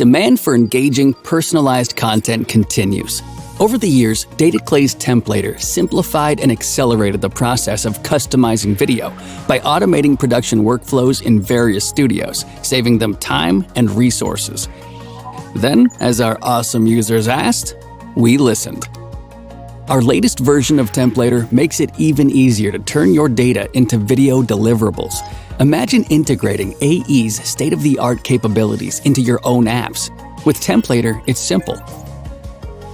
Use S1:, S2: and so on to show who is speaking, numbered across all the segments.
S1: Demand for engaging, personalized content continues. Over the years, Dataclay's Templater simplified and accelerated the process of customizing video by automating production workflows in various studios, saving them time and resources. Then, as our awesome users asked, we listened. Our latest version of Templater makes it even easier to turn your data into video deliverables. Imagine integrating AE's state-of-the-art capabilities into your own apps. With Templater, it's simple.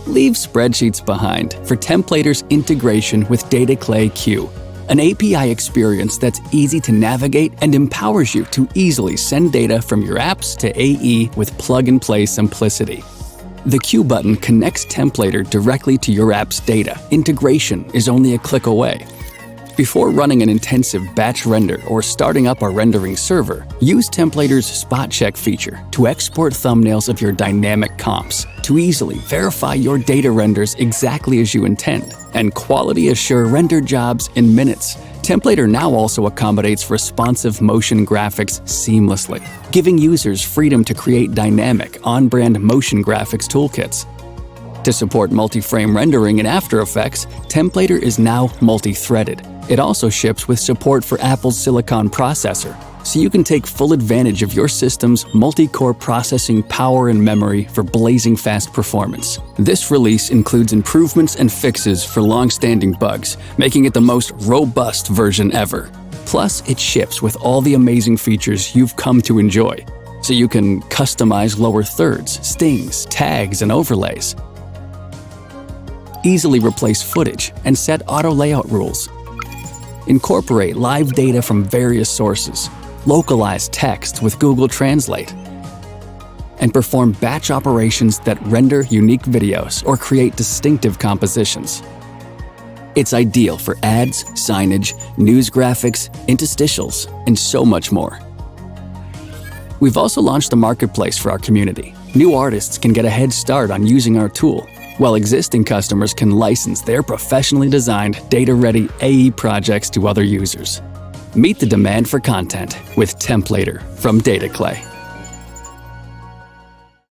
S1: Leave spreadsheets behind for Templater's integration with Dataclay Q, an API experience that's easy to navigate and empowers you to easily send data from your apps to AE with plug-and-play simplicity. The Q button connects Templater directly to your app's data. Integration is only a click away. Before running an intensive batch render or starting up a rendering server, use Templater's Spot Check feature to export thumbnails of your dynamic comps to easily verify your data renders exactly as you intend and quality assure render jobs in minutes. Templater now also accommodates responsive motion graphics seamlessly, giving users freedom to create dynamic, on-brand motion graphics toolkits. To support multi-frame rendering in After Effects, Templater is now multi-threaded. It also ships with support for Apple's Silicon processor, so you can take full advantage of your system's multi-core processing power and memory for blazing fast performance. This release includes improvements and fixes for long-standing bugs, making it the most robust version ever. Plus, it ships with all the amazing features you've come to enjoy, so you can customize lower thirds, stings, tags, and overlays. Easily replace footage and set auto layout rules. Incorporate live data from various sources, localize text with Google Translate, and perform batch operations that render unique videos or create distinctive compositions. It's ideal for ads, signage, news graphics, interstitials, and so much more. We've also launched a marketplace for our community. New artists can get a head start on using our tool, while existing customers can license their professionally designed, data-ready AE projects to other users. Meet the demand for content with Templater from Dataclay.